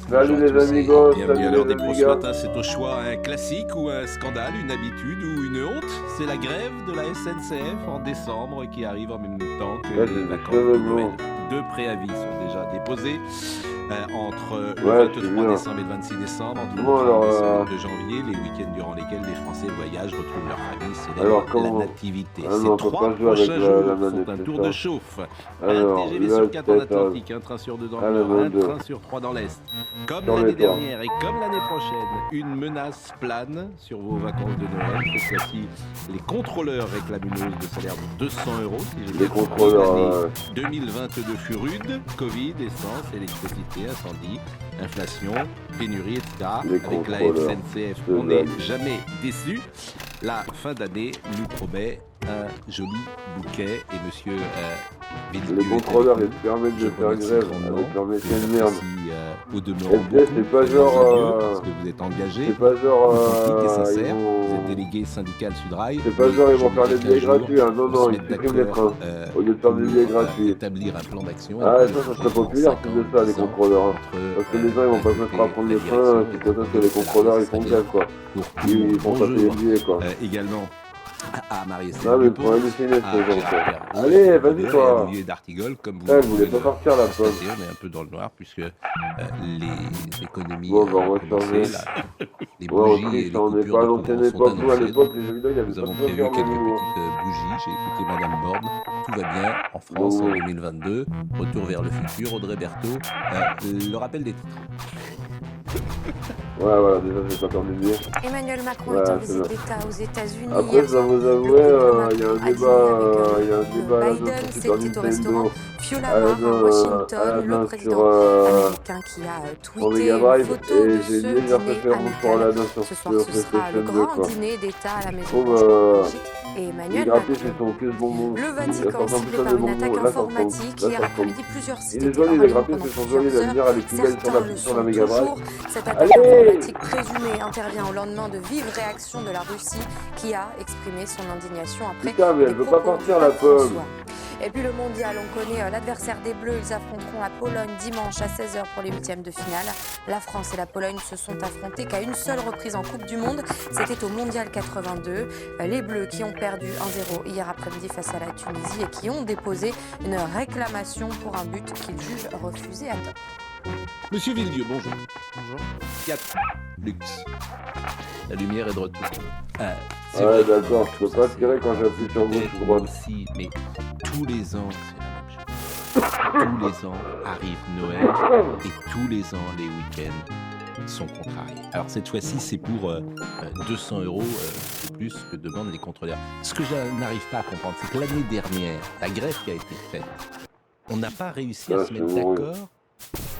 Salut les tous et amigos, bienvenue à salut l'heure les des pros ce amigas. matin. C'est au choix un classique ou un scandale, une habitude ou une honte. C'est la grève de la SNCF en décembre qui arrive en même temps que Ouais, les j'ai des vacances cheveux de blonds. Noël. 2 préavis sont déjà déposés entre le Ouais, je suis 23 bien. décembre et le 26 décembre, entre le Bon 30 alors, décembre et le 2 janvier, les week-ends durant lesquels les Français voyagent, retrouvent leur famille, alors célèbrent la comment? nativité. Ah non, Ces on peut 3 pas jouer avec prochains la jours manette, sont un c'est tour ça. de chauffe. Un Alors, TGV là, sur 4 en peut-être Atlantique, un train sur 2 dans à le la Nord, un 22. train sur 3 dans l'Est. Comme Sur l'année les toits. dernière et comme l'année prochaine, une menace plane sur vos vacances de Noël. Cette fois-ci, les contrôleurs réclament une hausse de salaire de 200 €. Si j'ai Les bien compris, contrôleurs, l'année 2022 fut rude. Covid, essence, électricité, incendie, inflation, pénurie, etc. Les Avec la contrôleurs, SNCF, c'est on n'est valide. jamais déçu. La fin d'année nous promet un joli bouquet et monsieur Véldieu Les est avec contrôleurs, nous. ils te permettent Je de faire remercie grève grandement. avec leur métier Je de vous merde. apprécie au demeurant SDF, beaucoup, c'est pas Frédéric genre, Véldieu, parce que vous êtes engagé, c'est pas genre, authentique et ils sincère. Vous êtes vont... délégué syndical Sudrail. C'est pas mais genre ils je vont vous faire dis des qu'un billets jour, gratuits, hein. Non, on non, se ils mette suppriment les d'accord trains au lieu de faire des pour billets gratuits. établir un plan d'action. Ah, et ça puis serait dans populaire 5 qu'ils ans, faisaient ça, les 10 ans, contrôleurs. Hein. entre, Parce que les gens, ils vont pas se mettre à prendre le train, c'est comme ça que les contrôleurs, ils font grève, quoi. Pour tout le monde. Ils font passer les Bonjour billets, quoi. également à Marie-Estelle Non, mais Dupont, pour halluciner, à ces gens, quoi. Gérard Perregaux, Allez, à vas-y, Robert et à toi. Olivier d'Artigol, comme vous Elle voulait pouvez pas partir, la pomme. constater, on est un peu dans le noir puisque les économies Bon, bah, on ont va commencé, changer. les Ouais, on bougies et triche, les on n'est coupures pas à de l'ancienne courant sont époque où, à annoncées. l'époque, les jeux vidéo, il y avait Nous pas avons de prévu faire quelques de nous. petites bougies. J'ai écouté Madame Borne. Tout va bien en France en Bon. 2022. Retour vers le futur. Audrey Berthaud. Le rappel des titres. Ouais, voilà, déjà, j'ai pas perdu de dire. Emmanuel Macron Ouais, est en c'est visite bien. d'État aux États-Unis. Après, je dois vous avouer, il y a un débat là-dedans Biden, sur Super c'était au restaurant Nintendo, Fiona Mar à Washington, le président américain qui a sur tweeté Mega une Drive, photo et de j'ai ce légère dîner préférence pour amical. Aladdin sur Ce soir, ce sera PlayStation le 2, grand quoi. dîner d'État à la Maison Trouve, Blanche en Belgique et il Emmanuel grappait Macron. sur son cul ce bonbon. Le Ça Vatican ressemble ciblé plus à par des une bonbons. attaque Là, ça ressemble. informatique. Là, Hier ça après-midi, ressemble. plusieurs sites Il est étaient joli, il est envahis grappé, pendant c'est son joli, la plusieurs lumière, heures. elle est plus belle Certains le sur la sont Mega Drive. toujours. Cette attaque Allez! informatique présumée intervient au lendemain de vives réactions de la Russie qui a exprimé son indignation après Putain, mais elle les veut pas propos du partir, la pape pomme. François. Et puis le mondial, on connaît l'adversaire des Bleus. Ils affronteront la Pologne dimanche à 16h pour les huitièmes de finale. La France et la Pologne se sont affrontés qu'à une seule reprise en Coupe du Monde. C'était au mondial 82. Les Bleus qui ont perdu 1-0 hier après-midi face à la Tunisie et qui ont déposé une réclamation pour un but qu'ils jugent refusé à tort. Monsieur Villedieu, bonjour. Bonjour. 4. Lux. La lumière est de retour. C'est Ouais, vrai que d'accord, je peux ça, pas c'est tirer quand j'appuie sur gauche ou droite. aussi, mais tous les ans, c'est la même chose. Tous les ans arrive Noël et tous les ans, les week-ends sont contrariés. Alors cette fois-ci, c'est pour 200 €, c'est plus que demandent les contrôleurs. Ce que je n'arrive pas à comprendre, c'est que l'année dernière, la grève qui a été faite, on n'a pas réussi à se mettre d'accord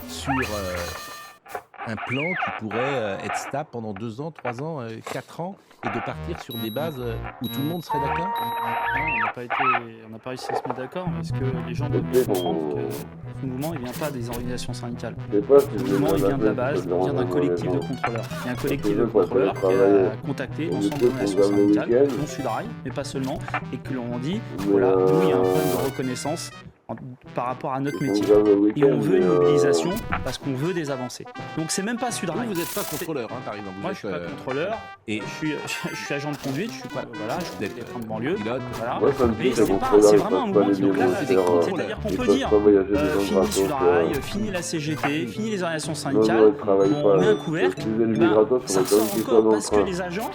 sur un plan qui pourrait être stable pendant 2 ans, 3 ans, 4 ans, et de partir sur des bases où tout le monde serait d'accord. Non, on n'a pas réussi à se mettre d'accord, parce que les gens doivent bien comprendre que ce mouvement, il vient pas des organisations syndicales. Je sais pas si Le mouvement, il vient de la base, il vient d'un collectif de contrôleurs. Il y a un collectif de contrôleurs qui a contacté l'ensemble des organisations syndicales, dont Sudrail, mais pas seulement, et que l'on dit, voilà, nous, il y a un problème de reconnaissance par rapport à notre métier. Et on veut une mobilisation parce qu'on veut des avancées. Donc c'est même pas Sudrail. Vous n'êtes pas contrôleur, hein, par exemple. Moi, je suis pas contrôleur. Et je suis agent de conduite. Je suis pas, voilà, je suis des trains de banlieue. pilote. Voilà. Moi, ça me Mais dit que c'est vraiment un mouvement qui est là, c'est-à-dire qu'on peut dire fini Sudrail, fini la CGT, fini les organisations syndicales, on met un couvercle, ça ressort encore parce que les agents,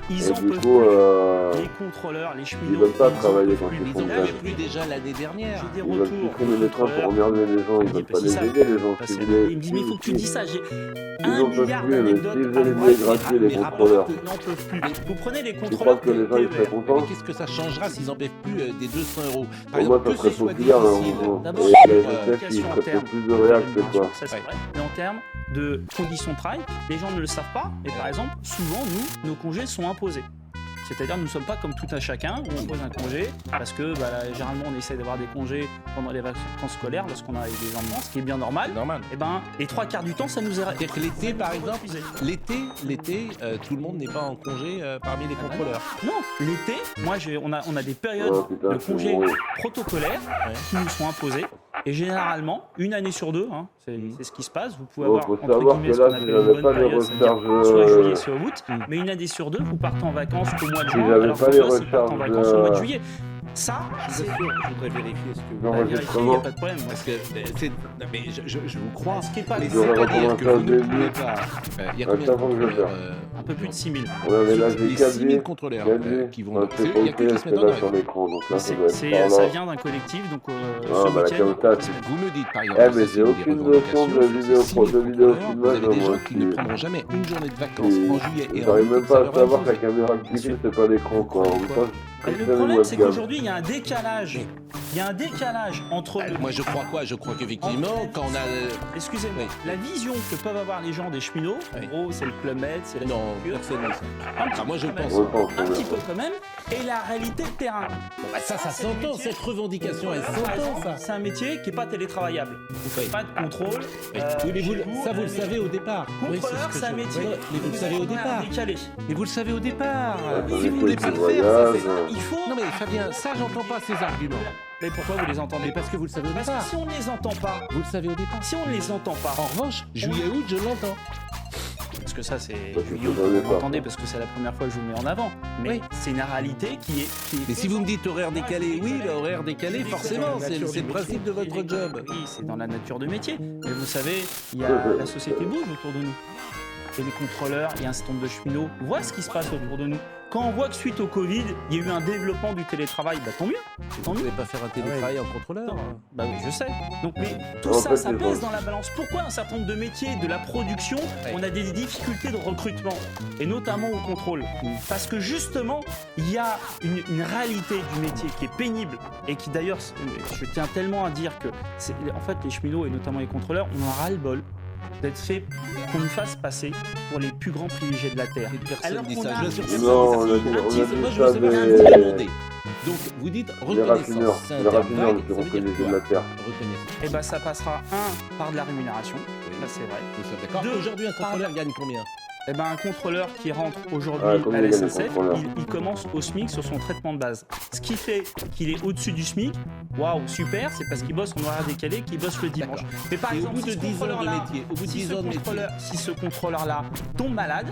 ils en peuvent plus. Les contrôleurs, les cheminots, ils veulent pas travailler quand ils ils font en ça. peuvent plus déjà l'année dernière. J'ai des Ils veulent retours. supprimer les trains pour emmerder les gens, ils veulent pas les aider, les gens. Il me dit, mais il faut que tu dis ça. J'ai Ils 1 en peuvent milliard plus, d'anecdotes s'ils par faisaient les mois. billets gratuits, les contrôleurs. Ils n'en peuvent plus. Vous prenez les Tu crois contrôleurs que les gens ils seraient TER. contents? Mais qu'est-ce que ça changera s'ils en paient plus des 200 €? Pour moi, ça serait populaire, D'abord, et il y a la une SNCF, ils application en feraient termes plus de réacts, quoi. ça c'est vrai. Mais en termes de conditions de travail, les gens ne le savent pas. Et par exemple, souvent, nous, nos congés sont imposés. C'est-à-dire nous ne sommes pas comme tout un chacun où on pose un congé parce que généralement on essaie d'avoir des congés pendant les vacances scolaires lorsqu'on a des enfants, ce qui est bien normal. Normal. Et ben les 3/4 du temps ça nous est C'est-à-dire que l'été, par exemple, l'été, tout le monde n'est pas en congé parmi les contrôleurs. Non, l'été, on a des périodes Oh, putain, de c'est congés bon. protocolaires qui nous sont imposées. Et généralement, une année sur deux, hein, c'est ce qui se passe. Vous pouvez avoir, faut entre savoir guillemets, que ce là, qu'on si appelle j'avais une bonne pas les période, c'est-à-dire recharges, soit juillet, soit août. Mais une année sur deux, vous partez en vacances qu'au mois de juin, j'avais alors pas que les d'autres, ils partent en recharges, vacances au mois de juillet. Ça, Je vous assure, je voudrais vérifier ce que vous Non, avez moi, j'ai vérifier, il n'y a pas de problème. Parce que c'est. Non, mais je vous crois. Ce qui est pas Mais J'aurais c'est-à-dire que vous ne recommencé pouvez pas. Il y a combien de Attends, faut que je contrôleurs un peu plus de 6 000. Ouais, mais là, j'ai les 4 6 000 contrôleurs qui vont. c'est Il n'y a que qui se c'est mettent en là sur règle. l'écran, donc là, ça doit être par Ça là. vient d'un collectif, donc Ah, ce bah, week-end, comme ça, Vous me dites par exemple. Eh, mais ça, j'ai c'est des aucune notion de revendications, vidéo c'est pro, 6 de 000 vidéo contrôleurs, filmage, vous avez des moi gens qui ne aussi. prendront jamais une journée de vacances en juillet et en J'arrive août, même ça pas à leur savoir que la impose. caméra cliquée, c'est pas l'écran, quoi. En même temps, Et le problème, c'est qu'aujourd'hui, il y a un décalage. Il y a un décalage entre le... Moi, je crois quoi? Je crois qu'effectivement, quand on a. Excusez-moi, Oui. la vision que peuvent avoir les gens des cheminots, Oui. en gros, c'est le Club Med, c'est la Non, culture, personne ne sait. un petit Ah, moi, je peu quand pense. même. Ouais, pense, Un ouais. petit peu quand même, et la réalité de terrain. Bah, ça c'est le s'entend, métier. cette revendication, elle Par s'entend, exemple, ça. c'est un métier qui n'est pas télétravaillable. Vous faites Oui. pas de contrôle. Oui, mais chez vous, ça, vous le mais savez au départ. Contrôleur, c'est un métier. Oui, mais vous le savez au départ. Décalé. Mais vous le savez au départ. Attendez, Si vous voulez pas le voyage, faire, ça fait. Il faut. Non mais Fabien, ça j'entends pas ces arguments. Mais pourquoi vous les entendez Mais parce que vous le savez au Parce départ. que si on ne les entend pas, Vous le savez au départ. si on ne les entend pas, En revanche, juillet-août, je l'entends. parce que ça c'est Parce que Juillet, vous savez vous pas. l'entendez parce que c'est la première fois que je vous mets en avant, mais Oui. c'est une réalité qui est Mais si vous me dites horaire décalé, oui, bah, horaire décalé, forcément, c'est le principe de votre job. Oui, c'est dans la nature de métier. Mais vous savez, il y a la société bouge autour de nous. Et les contrôleurs, il y a un certain nombre de cheminots voient ce qui se passe autour de nous. Quand on voit que suite au Covid, il y a eu un développement du télétravail, bah tant mieux. Tant Vous mieux. pouvez pas faire un télétravail en contrôleur. Bah oui, je sais. Donc, mais tout En ça, fait, ça c'est pèse bon. dans la balance. Pourquoi un certain nombre de métiers de la production, on a des difficultés de recrutement, et notamment au contrôle? Parce que justement, il y a une réalité du métier qui est pénible, et qui d'ailleurs, je tiens tellement à dire que, en fait, les cheminots, et notamment les contrôleurs, on en a ras-le-bol d'être fait qu'on nous fasse passer pour les plus grands privilégiés de la Terre. Et personne Alors dit qu'on ça. a- Je l'assure, personne Non, dit ça. on a dit Moi, je ça veux savoir un des- petit demandé. Donc, vous dites Les raffineurs, reconnaissance. C'est un les terme raffineurs, vague, les ça veut dire reconnaissés quoi? de la Terre. Reconnaissance. Eh ben, ça passera, par de la rémunération, ça c'est vrai. Nous sommes d'accord. Deux, Aujourd'hui, un contrôleur gagne combien? Eh ben, un contrôleur qui rentre aujourd'hui Ah, combien à la il gagne, le SNCF, contrôleur il commence au SMIC sur son traitement de base. Ce qui fait qu'il est au-dessus du SMIC, waouh, super, c'est parce qu'il bosse en horaire décalé, qu'il bosse le dimanche. Mais par Et au exemple, bout si de ce 10 ans de contrôleur-là- métier, au bout de si 10 ce ans de métier, si ce contrôleur-là tombe malade,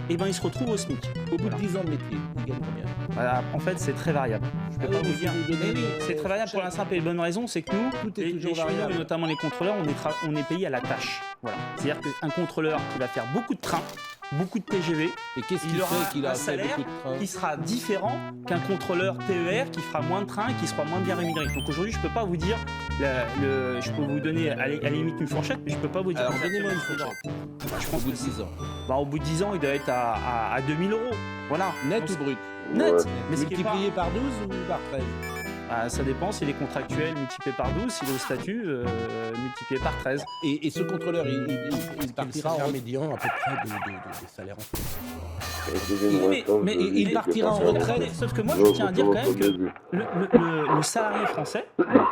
eh ben, il se retrouve au SMIC. au bout de Voilà. 10 ans de métier, il gagne combien? Voilà, en fait, c'est très variable. Je peux Ah pas oui, vous mais dire. si vous donnez Mais oui, le- c'est très variable pour la simple et bonne raison, c'est que nous, Tout est les toujours cheminots, variable. et notamment les contrôleurs, on est payé à la tâche. Voilà. C'est-à-dire qu'un contrôleur qui va faire beaucoup de trains, beaucoup de TGV, Et qu'est-ce il qui aura fait qu'il un a fait salaire beaucoup de trains? qui sera différent qu'un contrôleur TER qui fera moins de trains et qui sera moins bien rémunéré. Donc aujourd'hui, je peux pas vous dire, je peux vous donner à la limite une fourchette, mais je peux pas vous dire. Alors, exactement donnez-moi une ce que fourchette. j'aurai. Je Au pense bout que de 10 ans. au bout de 10 ans, il doit être à 2000 €. Voilà. Net Donc, ou brut? net. Ouais. Mais ce qui est pas- Multiplié par 12 ou par 13? Ça dépend, s'il est contractuel, multiplié par 12, s'il est au statut, multiplié par 13. Et ce contrôleur, il partira en médian à peu près des salaires en France. Mais il partira en retraite. Sauf que moi, je tiens à dire quand même que le salarié français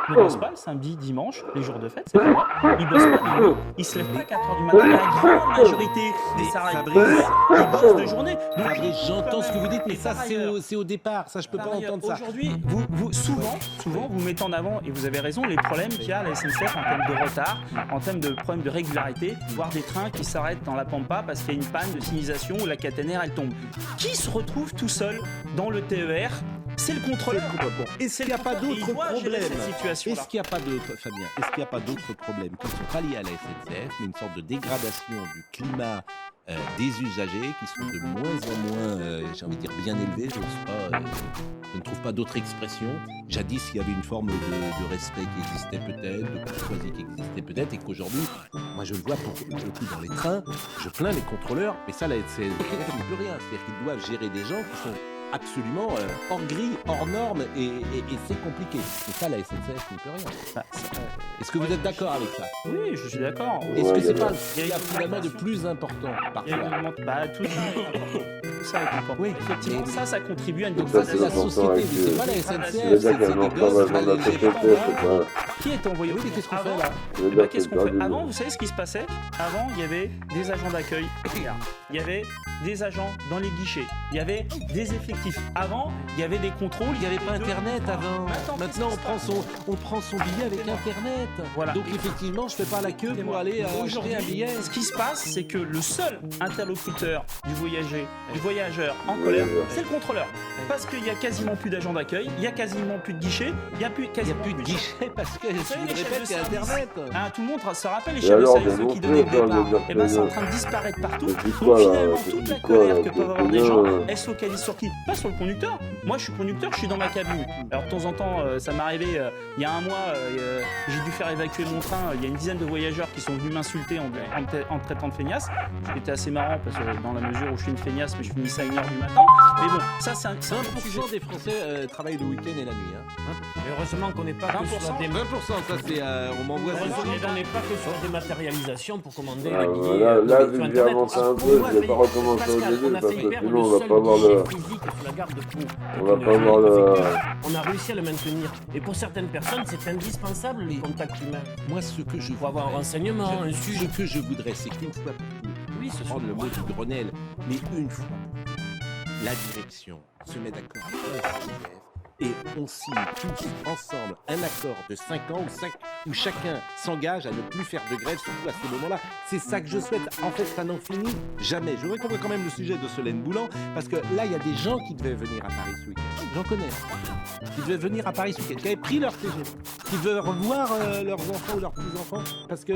ne bosse pas le samedi, dimanche, les jours de fête, c'est pas vrai. Il bosse pas de nuit, il se lève pas à 4h du matin. La grande majorité des salariés ils bossent de journée. Donc, Fabrice, j'entends ce que vous dites, mais Et ça, par c'est ailleurs- au départ. Ça, je peux pas Par ailleurs, entendre ça. aujourd'hui, vous souvent, vous mettez en avant, et vous avez raison, les problèmes qu'il y a à la SNCF en termes de retard, en termes de problèmes de régularité, voire des trains qui s'arrêtent dans la Pampa parce qu'il y a une panne de signalisation où la caténaire elle tombe. Qui se retrouve tout seul dans le TER? C'est le contrôleur. Et c'est Est-ce qu'il n'y a pas d'autres problèmes? cette situation-là. Est-ce qu'il n'y a pas d'autres, Fabien, est-ce qu'il n'y a pas d'autres problèmes qui ne sont pas liés à la SNCF, mais une sorte de dégradation du climat des usagers qui sont de moins en moins, j'ai envie de dire, bien élevés, je ne trouve pas d'autre expression. Jadis, il y avait une forme de respect qui existait peut-être, de courtoisie qui existait peut-être, et qu'aujourd'hui, moi je le vois pour le coup dans les trains, je plains les contrôleurs, mais ça, la SNCF ne peut rien. C'est-à-dire qu'ils doivent gérer des gens qui sont absolument hors grille, hors normes, et c'est compliqué. Et ça, la SNCF ne peut rien. Bah, Est-ce que vous êtes d'accord avec ça? oui, je suis d'accord. Est-ce que c'est Ouais, pas il y a finalement de plus important Il y a parfois? une tout tout ça est important. Oui, Effectivement, ça contribue à une Donc ça, c'est la société, mais c'est pas la SNCF, c'est des gosses mal élevés. Qui est envoyé? Oui, mais qu'est-ce qu'on fait Avant, là? eh ben, qu'est-ce qu'on fait? Avant, vous savez ce qui se passait? Avant, il y avait des agents d'accueil. Regarde, il y avait des agents dans les guichets. Il y avait des effectifs. Avant, il y avait des contrôles. Il n'y avait pas Internet avant. Maintenant, on prend son billet avec Internet. Voilà. Donc effectivement, je fais pas la queue pour aller acheter un billet. Ce qui se passe, c'est que le seul interlocuteur du voyageur en colère, c'est le contrôleur. Parce qu'il y a quasiment plus d'agents d'accueil, il y a quasiment plus de guichets, il y a quasiment plus de guichets parce que Vous savez, je les répète, chefs de c'est Internet. Hein, tout le monde se rappelle les chefs de service ceux qui donnaient le départ. Et ben c'est en train de disparaître partout. Donc finalement, toute la colère que peuvent avoir des gens, elle se focalise sur qui? Pas sur le conducteur. Moi, je suis conducteur, je suis dans ma cabine. Alors de temps en temps, ça m'est arrivé il y a un mois, j'ai dû faire évacuer mon train. Il y a une dizaine de voyageurs qui sont venus m'insulter en me traitant de feignasse. C'était assez marrant parce que dans la mesure où je suis une feignasse, mais je finis ça à 1h du matin. Mais bon, ça c'est un 20% des Français travaillent le week-end et la nuit. Hein. Et heureusement qu'on n'est pas que sur la 20%, ça c'est on m'envoie heureusement qu'on n'est pas que sur la dématérialisation pour commander Ah, un billet. là, vu que j'ai avancé un peu, je vais pas recommencer au début parce que sinon on va pas avoir le... La gare de Pau. On va pas avoir le... On a réussi à le maintenir. Et pour certaines personnes, c'est indispensable le contact humain. Moi, ce que je Pour avoir un renseignement, un sujet. Ce que je voudrais, c'est qu'une fois pour toutes, Oui, ce prendre le mot du Grenelle, mais une fois, la direction se met d'accord avec la SNCF et on signe tous ensemble un accord de 5 ans où chacun s'engage à ne plus faire de grève, surtout à ce moment-là. C'est ça que je souhaite. En fait, ça n'en finit jamais. Je voudrais qu'on voit quand même le sujet de Solène Boulan, parce que là, il y a des gens qui devaient venir à Paris ce week-end. J'en connais. Qui devaient venir à Paris ce week-end, qui avaient pris leur TGV, qui devaient revoir leurs enfants ou leurs petits-enfants, parce qu'on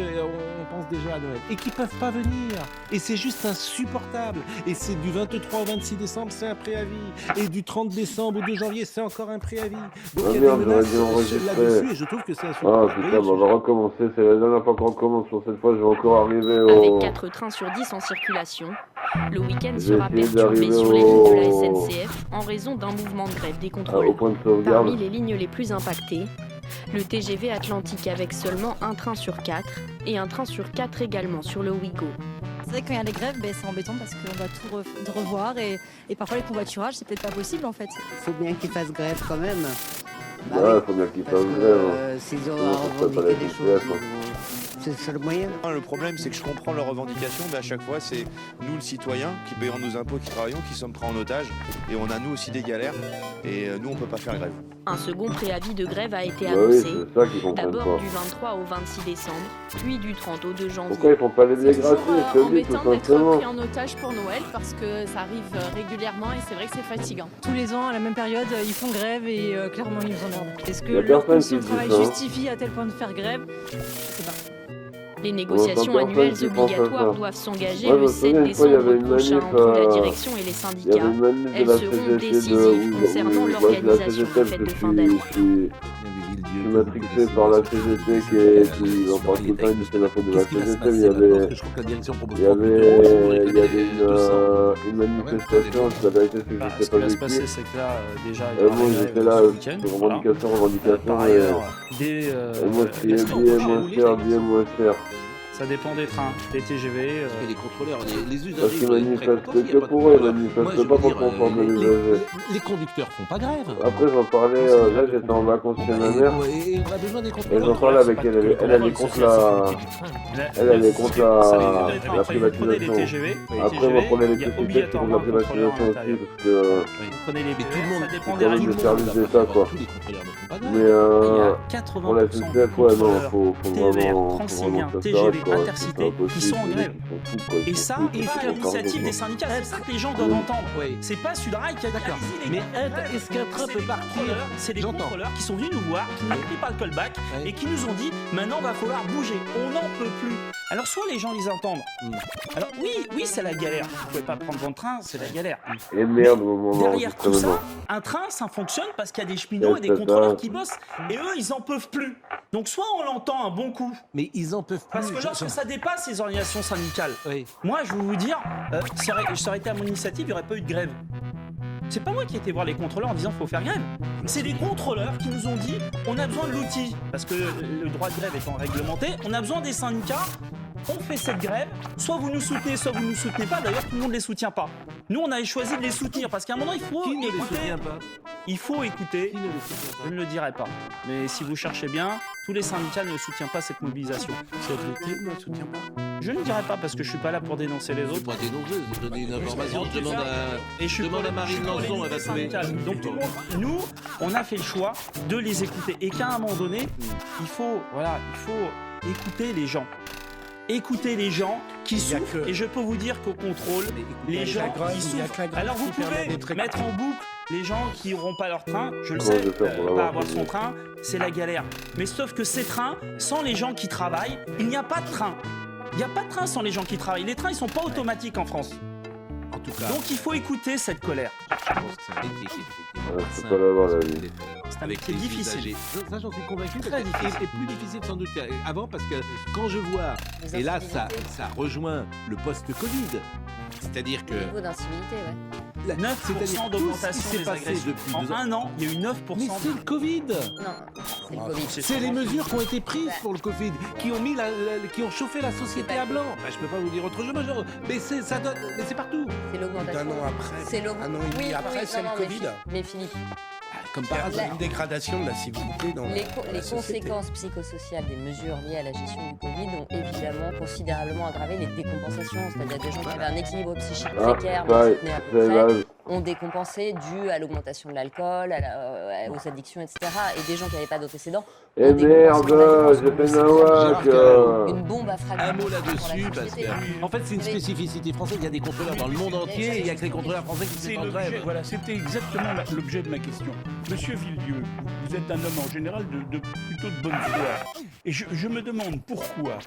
pense déjà à Noël, et qui peuvent pas venir. Et c'est juste insupportable. Et c'est du 23 au 26 décembre, c'est un préavis. Et du 30 décembre au 2 janvier, c'est encore un préavis. Donc il y a des menaces là-dessus, et je trouve que c'est insupportable. Ah putain, on va recommencer, c'est la dernière fois qu'on recommence. Pour cette fois, je vais encore arriver au... Avec 4 trains sur 10 en circulation, le week-end Je vais sera essayer perturbé d'arriver sur les lignes de la au- SNCF en raison d'un mouvement de grève des au contrôleurs. point de sauvegarde. Parmi les lignes les plus impactées, le TGV Atlantique avec seulement un train sur 4 et un train sur 4 également sur le Ouigo. C'est vrai que quand il y a les grèves, c'est embêtant parce qu'on doit tout revoir et parfois les covoiturages, c'est peut-être pas possible en fait. Il faut bien qu'ils fassent grève quand même. Ouais, faut bien qu'ils fassent grève. S'ils ont Sinon, à ça peut pas revendiquer la des choses, SNCF, c'est le seul moyen. Le problème, c'est que je comprends leurs revendications, mais à chaque fois, c'est nous, le citoyen, qui payons nos impôts, qui travaillons, qui sommes pris en otage. Et on a, nous aussi, des galères. Et nous, on peut pas faire grève. Un second préavis de grève a été Bah oui, annoncé, c'est ça qu'ils comprennent d'abord pas. du 23 au 26 décembre, puis du 30 au 2 janvier. Pourquoi ils font pas les billets C'est gratuits, toujours je te le dis, embêtant tout d'être simplement. pris en otage pour Noël parce que ça arrive régulièrement et c'est vrai que c'est fatigant. Tous les ans, à la même période, ils font grève et clairement ils nous emmerdent. Est-ce que Y a leur personne condition qui de dit travail ça, hein. justifie à tel point de faire grève? Je sais pas. Les négociations personne annuelles qui pense à obligatoires ça. doivent s'engager Moi, je le me souviens, 7 une fois, il y avait décembre une prochain manif, entre la direction et les Il y syndicats. avait une manif de Elles la seront CGT décisives de... concernant ouais, de la l'organisation CGT, des parce fêtes que de fin d'année. Je suis matrixé par la CGT qui en parle tout le temps, il fait la faute de la CGT, mais il y avait une manifestation, c'est la vérité, c'est que Bah, je ce sais qui pas va se de passer, qui. c'est que là, déjà, il y aura Moi, des j'étais grèves là, ce week-end. sur Voilà. revendication, Par ailleurs, des... et moi, je criais restaurants, billet j'ai moins roulé, cher, des- billet moins cher. Ça dépend des trains, des TGV. Parce que les contrôleurs, les usagers... Parce qu'ils ils vont être très manifestent contents s'il y a que pas de pour eux, ils contrôleurs. manifestent Moi, je pas veux pour dire, le confort de l'usager. les conducteurs font pas grève. Après, j'en parlais, là, j'étais en vacances chez ma mère, Et on a besoin des et contrôleurs. j'en parlais avec elle, elle est contre elle est contre la privatisation. Après, moi, pour l'électricité, je trouve la privatisation aussi, parce que Prenez les Mais tout le monde, ça dépend c'est des quand même règles. des services d'État, quoi. Tous les contrôleurs ne font pas Mais grève. Il y a 80% pour la SNCF, ouais, non, faut TER, vraiment Francilien, que ça TGV, s'arrête, quoi. Intercité, C'est pas qui sont en possible, grève. ils sont fous, quoi, ils Et sont ça, fous, et ils à sont l'initiative fous, des syndicats, c'est ça que les gens doivent entendre. Oui. C'est pas Sudrail qui a D'accord. dit, Mais allez-y, est-ce qu'un train c'est peut les partir? contrôleurs, c'est les J'entends. contrôleurs qui sont venus nous voir, qui n'ont pris pas le callback Ouais. et qui nous ont dit maintenant va falloir bouger, on n'en peut plus. Alors soit les gens les entendent. Alors oui, c'est la galère. Vous pouvez pas prendre votre train, c'est la galère. Et merde, au moment Derrière tout ça, un train, ça fonctionne parce qu'il y a des cheminots et des contrôleurs qui bossent. Et eux, ils en peuvent plus. Donc soit on l'entend un bon coup, Mais ils en peuvent plus. parce que lorsque ça dépasse les organisations syndicales, Oui. moi je vais vous dire, ça aurait été à mon initiative, il n'y aurait pas eu de grève. C'est pas moi qui ai été voir les contrôleurs en disant faut faire grève. C'est les contrôleurs qui nous ont dit on a besoin de l'outil. Parce que le droit de grève étant réglementé, on a besoin des syndicats. On fait cette grève, soit vous nous soutenez, soit vous nous soutenez pas. D'ailleurs, tout le monde ne les soutient pas. Nous, on avait choisi de les soutenir parce qu'à un moment, il faut Qui ne les écouter. soutient pas? Il faut écouter. Qui ne les soutient pas? Je ne le dirai pas. Mais si vous cherchez bien, tous les syndicats ne soutiennent pas cette mobilisation. CFDT ne le soutient pas. Je ne dirai pas parce que je suis pas là pour dénoncer les C'est autres. pas dénoncer, c'est donner une information. Je demande Et je suis demande pour à Marine je suis pour Lançon, elle va l'unité trouver. syndicale. Donc tout le monde, nous, on a fait le choix de les écouter et qu'à un moment donné, il faut écouter les gens. Écoutez les gens qui souffrent et je peux vous dire qu'au contrôle, les gens qui souffrent. Alors vous pouvez mettre en boucle les gens qui n'auront pas leur train, je le sais, pas avoir son train, c'est la galère. Mais sauf que ces trains, sans les gens qui travaillent, il n'y a pas de train. Il n'y a pas de train sans les gens qui travaillent. Les trains, ils ne sont pas automatiques en France. En tout cas, Donc il faut écouter cette colère. je pense que c'est un métier qui est effectivement C'est pas pas l'avoir, la simple. vie. C'est un Avec métier les difficile. usagers. Ça, j'en suis convaincu. Très parce que- difficile. Et plus difficile sans doute avant, parce que quand je vois, Les et là, incivilités. ça rejoint le post-Covid. C'est-à-dire que Au niveau d'incivilité, ouais. 9% d'augmentation des agressions. depuis En 2 ans. un an, il y a eu 9%. Mais c'est le Covid. Non, c'est le Covid. C'est les mesures qui ont été prises pour le Covid, qui ont mis qui ont chauffé la société à blanc. Bah, je peux pas vous dire autre chose, mais ça donne, mais c'est partout. C'est l'augmentation. Un an après. C'est Un an et demi après, c'est le Covid. Mais Philippe, Comme par Il y a hasard. une dégradation de la civilité dans les la société. conséquences psychosociales des mesures liées à la gestion du Covid ont évidemment considérablement aggravé les décompensations. C'est-à-dire des gens qui avaient un équilibre psychique précaire, mais qui tenaient à peu près, ont décompensé dû à l'augmentation de l'alcool, aux addictions, etc. Et des gens qui n'avaient pas d'antécédents. Eh merde, j'ai fait nawak. Une bombe à fragments. Un mot là-dessus, pour la parce société. que, en fait, c'est une spécificité française. Il y a des contrôleurs dans le monde entier, et il y a que les contrôleurs français qui C'est sont en l'objet, grève. voilà, c'était exactement l'objet de ma question. Monsieur Villedieu, vous êtes un homme en général plutôt de bonne foi. Et je me demande pourquoi.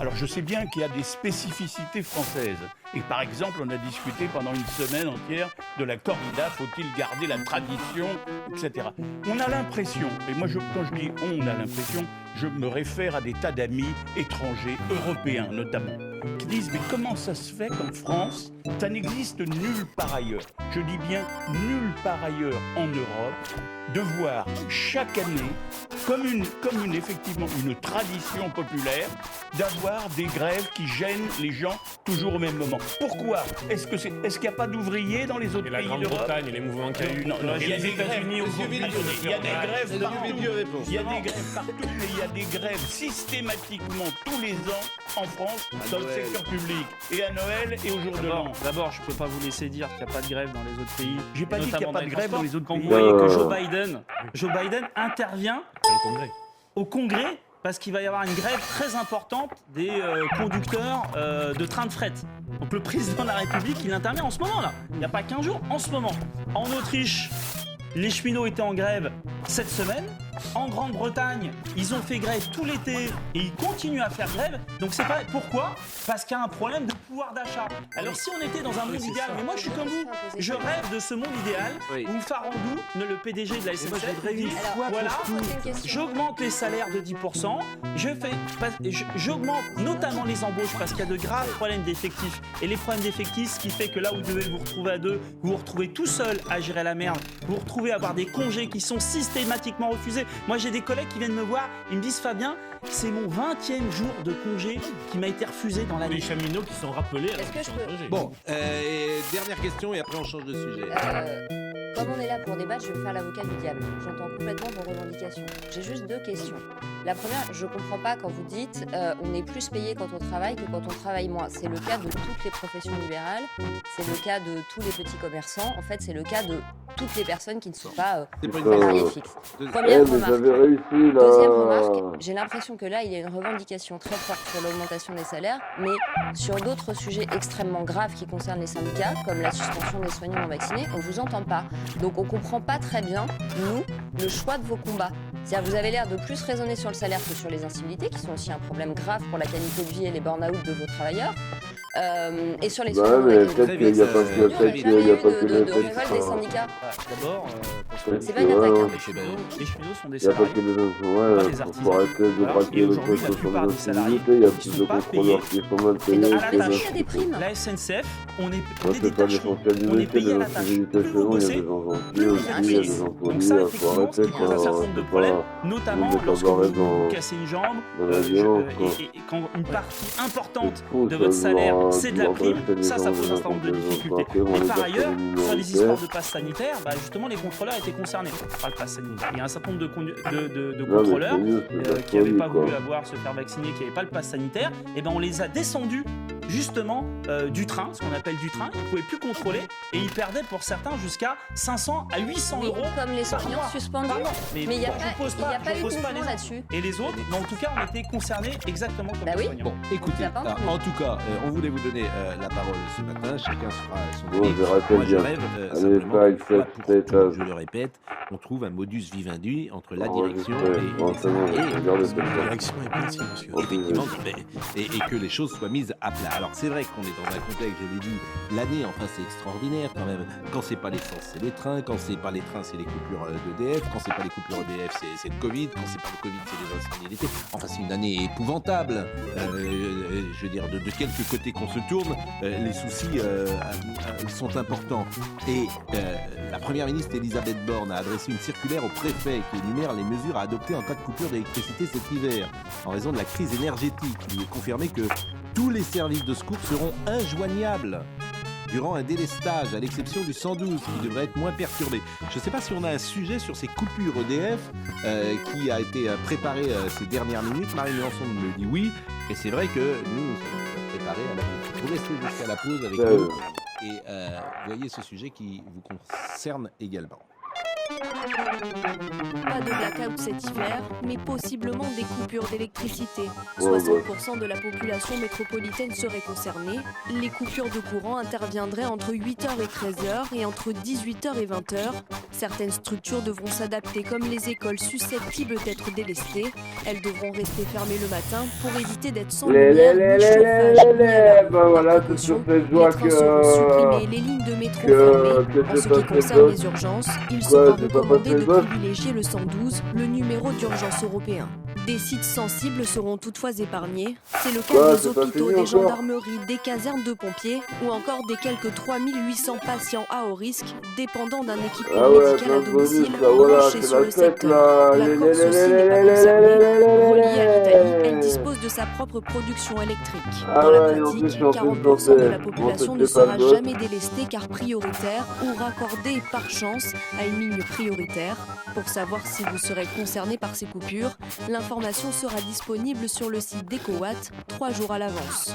Alors je sais bien qu'il y a des spécificités françaises. Et par exemple, on a discuté pendant une semaine entière de la corrida, faut-il garder la tradition, etc. On a l'impression, et moi quand je dis on a l'impression, je me réfère à des tas d'amis étrangers, européens notamment, qui disent mais comment ça se fait qu'en France, ça n'existe nulle part ailleurs, je dis bien nulle part ailleurs en Europe, de voir chaque année, comme effectivement une tradition populaire, d'avoir des grèves qui gênent les gens toujours au même moment. Pourquoi? Est-ce qu'il n'y a pas d'ouvriers dans les autres pays d'Europe? Grande-Bretagne et les mouvements qu'il y a eu. Non, Et il y a les des États-Unis au grèves. Covid, Il y a des grèves partout. Il y a Non. des grèves partout, mais il y a des grèves systématiquement tous les ans en France dans le secteur public. Et à Noël et au jour de l'an. D'abord, je ne peux pas vous laisser dire qu'il n'y a pas de grève dans les autres pays. J'ai pas dit qu'il n'y a notamment pas de grève dans les autres Quand pays. vous voyez que Joe Biden intervient au Congrès parce qu'il va y avoir une grève très importante des conducteurs de trains de fret. Donc le président de la République, il intervient en ce moment là. Il n'y a pas 15 jours, en ce moment. En Autriche, les cheminots étaient en grève cette semaine. En Grande-Bretagne, ils ont fait grève tout l'été et ils continuent à faire grève. Donc c'est pas pourquoi? Parce qu'il y a un problème de pouvoir d'achat. Alors si on était dans un monde idéal, mais moi je suis comme vous, je rêve de ce monde idéal où Farandou, le PDG de la SNCF, dit voilà, j'augmente les salaires de 10%, j'augmente notamment les embauches parce qu'il y a de graves problèmes d'effectifs. Et les problèmes d'effectifs, ce qui fait que là où vous devez vous retrouver à deux, vous vous retrouvez tout seul à gérer la merde, vous vous retrouvez à avoir des congés qui sont systématiquement refusés. Moi j'ai des collègues qui viennent me voir, ils me disent Fabien, c'est mon 20e jour de congé qui m'a été refusé dans l'année. Les cheminots qui sont rappelés. Est-ce que je peux... Bon, dernière question et après on change de sujet. Comme on est là pour débattre, je vais me faire l'avocat du diable. J'entends complètement vos revendications. J'ai juste deux questions. La première, je comprends pas quand vous dites on est plus payé quand on travaille que quand on travaille moins. C'est le cas de toutes les professions libérales, c'est le cas de tous les petits commerçants. En fait, c'est le cas de toutes les personnes qui ne sont pas salariés fixes. Première remarque. Deuxième remarque, j'ai l'impression que là, il y a une revendication très forte sur l'augmentation des salaires, mais sur d'autres sujets extrêmement graves qui concernent les syndicats, comme la suspension des soignants non vaccinés, on vous entend pas. Donc on comprend pas très bien, nous, le choix de vos combats. C'est-à-dire vous avez l'air de plus raisonner sur le salaire que sur les incivilités, qui sont aussi un problème grave pour la qualité de vie et les burn-out de vos travailleurs. Et sur les soignants non vaccinés. Peut-être qu'il n'y a pas que de révolte des syndicats. D'abord, c'est pas une attaque. Les cheminots sont des Il n'y a pas salariés. que les des artisans. faut arrêter de braquer le poste sur les activités, il y a plus de contrôleurs qui sont mal payés. La SNCF, on est C'est des pas tâcherons, l'essentiel on est du métier, payé à de la tâche. l'activité Plus chez vous nous, il y a bossez, des gens gentils plus vous aussi, êtes il y a fils. des Donc employés, ça, il faut effectivement, arrêter ça pose un certain nombre de problèmes, notamment vous lorsque mettre vous dans cassez une jambe, dans la violence, quoi. et quand une partie importante fou, de ça, votre salaire c'est de la prime, ça pose un certain nombre de difficultés. Et par ailleurs, sur les histoires de passe sanitaire, justement, les contrôleurs étaient concernés par le passe sanitaire. Il y a un certain nombre de contrôleurs qui n'avaient pas voulu se faire vacciner, qui n'avaient pas le passe sanitaire, et ben on les a descendus justement du train, ce qu'on appelle du train. Ils ne pouvaient plus contrôler et ils perdaient pour certains jusqu'à 500 à 800 euros. Comme les soignants suspendus. Mais il n'y a pas eu de mouvement là-dessus. Et les autres, mais en tout cas, on était concernés exactement comme les soignants. Bon, écoutez, en tout cas, on voulait vous donner la parole ce matin. Chacun fera son Moi, avis. je rappelle Moi, je bien. rêve Allez, simplement, pas voilà, pour cette tout, je le répète, on trouve un modus vivendi entre la direction et les salariés. La direction est bien ici, monsieur. Effectivement, et que les choses soient mises à plat. Alors c'est vrai qu'on est dans un contexte, je l'ai dit, l'année, enfin c'est extraordinaire quand même. Quand c'est pas l'essence, c'est les trains. Quand c'est pas les trains, c'est les coupures d'EDF. Quand c'est pas les coupures EDF, c'est le Covid. Quand c'est pas le Covid, c'est les incendies d'été. Enfin c'est une année épouvantable. Je veux dire, de quelque côté qu'on se tourne, les soucis sont importants. Et la première ministre Elisabeth Borne a adressé une circulaire au préfet qui énumère les mesures à adopter en cas de coupure d'électricité cet hiver, en raison de la crise énergétique. Il est confirmé que tous les services de secours seront injoignables durant un délestage, à l'exception du 112, qui devrait être moins perturbé. Je ne sais pas si on a un sujet sur ces coupures EDF qui a été préparé ces dernières minutes. Marie Lançon me dit oui, et c'est vrai que nous sommes préparés à la pause. Vous restez jusqu'à la pause avec nous, et voyez ce sujet qui vous concerne également. Pas de blackout cet hiver, mais possiblement des coupures d'électricité. 60% de la population métropolitaine serait concernée. Les coupures de courant interviendraient entre 8h et 13h et entre 18h et 20h. Certaines structures devront s'adapter, comme les écoles susceptibles d'être délestées. Elles devront rester fermées le matin pour éviter d'être sans lumière, ni chauffage, ni alarme. Voilà, c'est sur cette joie les trains seront supprimés, les lignes de métro fermées. En ce qui concerne les urgences, il sera recommandé de privilégier le 112, le numéro d'urgence européen. Des sites sensibles seront toutefois épargnés. C'est le cas des hôpitaux, des gendarmeries, des casernes de pompiers ou encore des quelques 3800 patients à haut risque dépendant d'un équipement médical à domicile branché sur le secteur. La Corse aussi n'est pas concernée. Reliée à l'Italie, elle dispose de sa propre production électrique. Dans la pratique, 40% de la population ne sera jamais délestée car prioritaire ou raccordée par chance à une ligne prioritaire. Pour savoir si vous serez concerné par ces coupures, l'information sera disponible sur le site d'EcoWatt 3 jours à l'avance.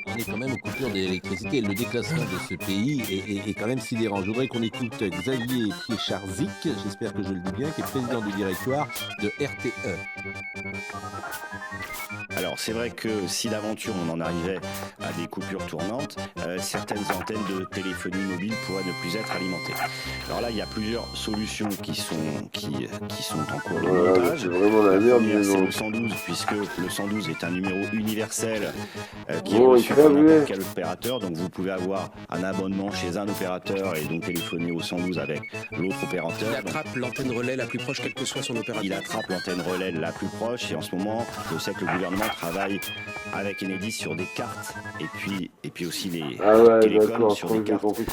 On est quand même aux coupures d'électricité. Le déclassement de ce pays est quand même sidérant. Je voudrais qu'on écoute Xavier Piecharzik, j'espère que je le dis bien, qui est président du directoire de RTE. Alors c'est vrai que si d'aventure on en arrivait à des coupures tournantes, certaines antennes de téléphonie mobile pourraient ne plus être alimentées. Alors là il y a plusieurs solutions qui sont en cours de montage. C'est vraiment la merde. C'est le 112 puisque le 112 est un numéro universel qui est reçu par n'importe quel opérateur. Donc vous pouvez avoir un abonnement chez un opérateur et donc téléphoner au 112 avec l'autre opérateur. Il attrape l'antenne relais la plus proche, quel que soit son opérateur. Il attrape l'antenne relais la plus proche et en ce moment, je sais que le gouvernement travaille avec Enedis sur des cartes et puis aussi les télécoms sur des cartes pour qu'il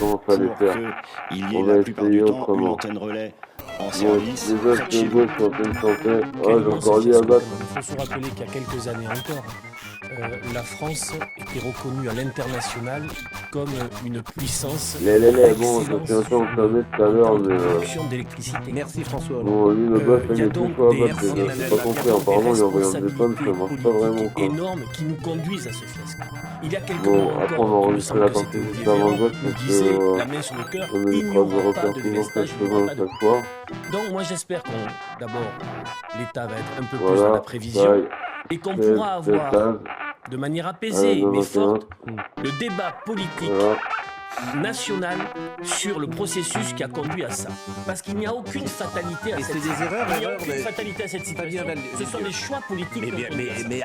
y ait la plupart du temps une antenne relais en service. J'ai encore dit à battre. Il faut se rappeler qu'il y a quelques années encore, la France était reconnue à l'international comme une puissance production d'électricité. Merci François. Il y a donc des énormes qui nous conduisent à ce fiasco. Il y a quelques mois encore, il me semble que c'était Olivier Véran, nous disait la main sur le cœur, il n'y aura pas de délestage, il n'y aura pas de... Donc moi j'espère d'abord l'État va être un peu plus dans la prévision et qu'on pourra avoir de manière apaisée mais forte le débat politique national sur le processus qui a conduit à ça. Parce qu'il n'y a aucune fatalité à cette situation. Il n'y a aucune fatalité à cette situation. Ce sont des choix politiques. Mais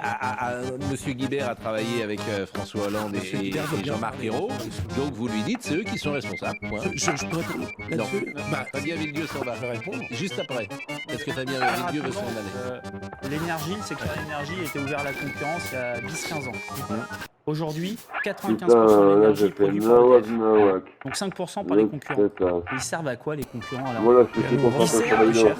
Monsieur Guibert a travaillé avec François Hollande et Jean-Marc Ayrault. Donc vous lui dites, c'est eux qui sont responsables. Je peux répondre là-dessus. Fabien Villedieu s'en va. Je vais répondre. Juste après. Est-ce que Fabien Villedieu veut s'en aller? L'énergie, le secteur de l'énergie était ouvert à la concurrence il y a 10-15 ans. Aujourd'hui, 95% de l'énergie produite par EDF nawak. Donc 5% par les concurrents. Ils servent à quoi les concurrents alors? Voilà, c'est pour ça que c'est cher.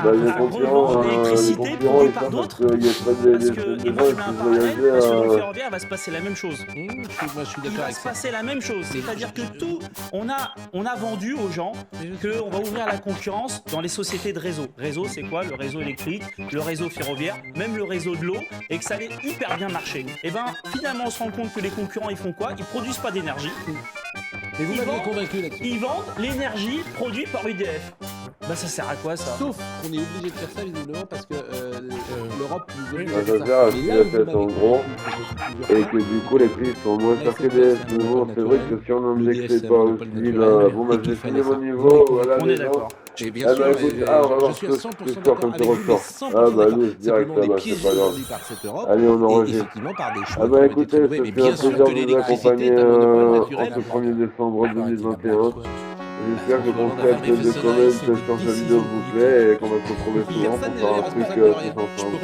Les concurrents, l'électricité produite par d'autres. Parce que, et moi je mets un parallèle, parce que dans le ferroviaire va se passer la même chose. Moi, je suis Il va se passer la même chose, c'est-à-dire que tout, on a vendu aux gens qu'on va ouvrir la concurrence dans les sociétés de réseau. Réseau, c'est quoi? Le réseau électrique, le réseau ferroviaire, même le réseau de l'eau, et que ça allait hyper bien marcher. Et ben finalement on se rend compte que les concurrents ils font quoi? Ils produisent pas d'énergie. Et vous m'avez convaincu là-dessus. Ils vendent l'énergie produite par UDF. Bah ça sert à quoi ça? Sauf qu'on est obligé de faire ça visiblement parce que l'Europe nous oblige à faire ça. Ça sert à ce qu'il a fait en gros, et que du coup les prix sont moins chers qu'EDF. Mais bon, c'est vrai que si on n'indexait pas aussi là, bon bah j'ai fini mon niveau, voilà les gens. Et bien sûr, on va voir ce soir comme tu ressors. Ah bah nous, direct, ça va, c'est pas grave. Allez, on enregistre. Ah bah écoutez, ça fait un plaisir de vous accompagner en ce 1er décembre 2021. J'espère que le concept de comment sur cette vidéo vous plaît et qu'on va se retrouver souvent pour faire un truc tous ensemble.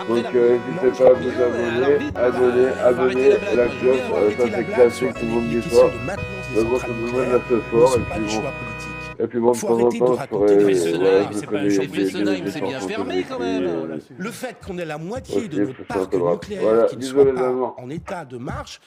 Donc n'hésitez pas à vous abonner, la cloche, ça c'est classique, tout le monde dit ça. Moi ça me donne la ce fort et puis bon de temps en temps je ferai c'est bien fermé quand même. Le fait qu'on ait la moitié de notre parc nucléaire qui ne soit pas en état de marche